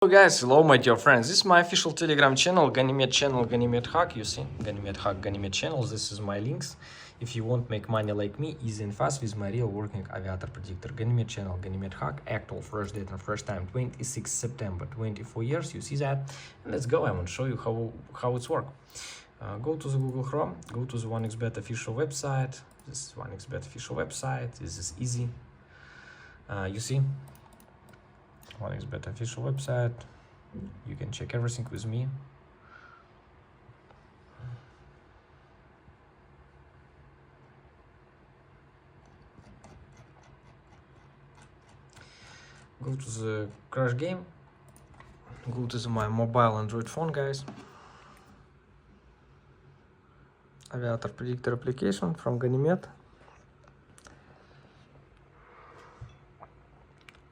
Hello guys, hello my dear friends. This is my official Telegram channel, Ganymede Hack. You see, Ganymede Hack, Ganymede channels. This is my links. If you want make money like me, easy and fast with my real working Aviator Predictor. Ganymede channel, Ganymede Hack, actual fresh date and fresh time, 26 September, 24 years. You see that? And let's go. I want to show you how it's work. Go to the Google Chrome, go to the 1xBet official website. This is 1xBet official website. This is easy. You see. 1xBet official website. You can check everything with me. Go to the crash game. Go to my mobile Android phone, guys. Aviator Predictor application from Ganymede.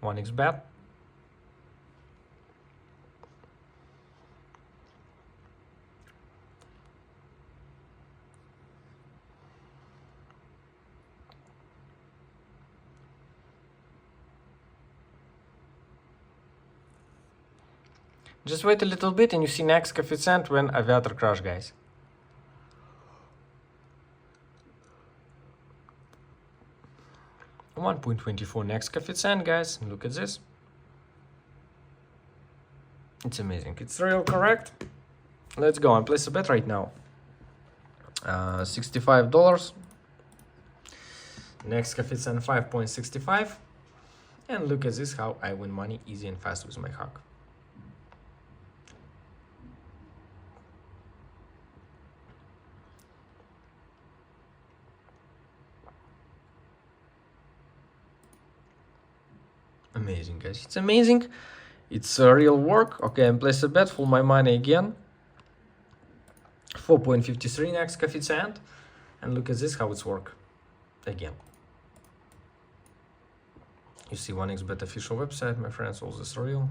1xBet. Just wait a little bit and you see next coefficient when Aviator crash, guys. $1.24 next coefficient, guys. Look at this. It's amazing. It's real correct. Let's go and place a bet right now. $65. Next coefficient 5.65. And look at this, how I win money easy and fast with my hack. Amazing, guys. It's amazing. It's real work. Okay, and place a bet for my money again. 4.53 next coefficient. And look at this, how it's work again. You see 1xBet official website, my friends, all this real.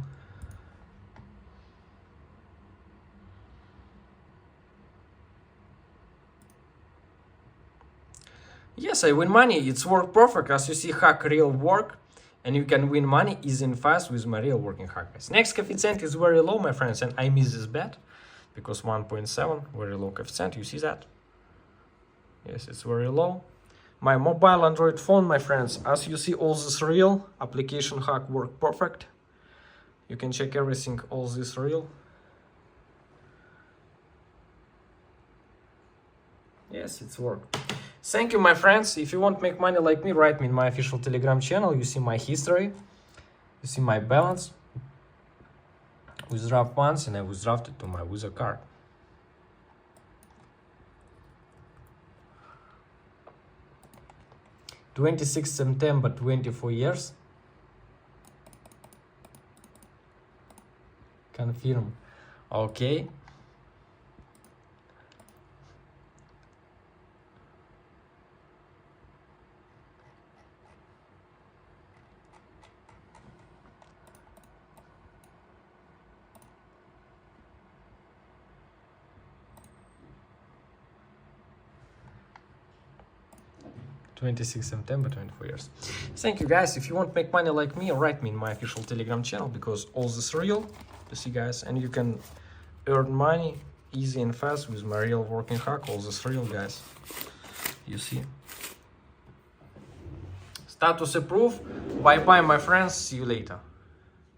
Yes, I win money. It's work perfect. As you see, hack real work. And you can win money easy and fast with my real working hack, guys. Next coefficient is very low, my friends, and I miss this bet because 1.7, very low coefficient. You see that? Yes, it's very low. My mobile Android phone, my friends, as you see, all this real application hack work perfect. You can check everything, all this real. Yes, it's work. Thank you, my friends. If you want to make money like me, write me in my official Telegram channel. You see my history. You see my balance. Withdraw once and I withdrawed it to my Visa card. (26 September, 24 years. Confirm. Okay. (26 September, 24 years. Thank you, guys. If you want to make money like me, write me in my official Telegram channel because all this real, you see, guys, and you can earn money easy and fast with my real working hack. All this real, guys. You see. Status approved. Bye bye, my friends. See you later.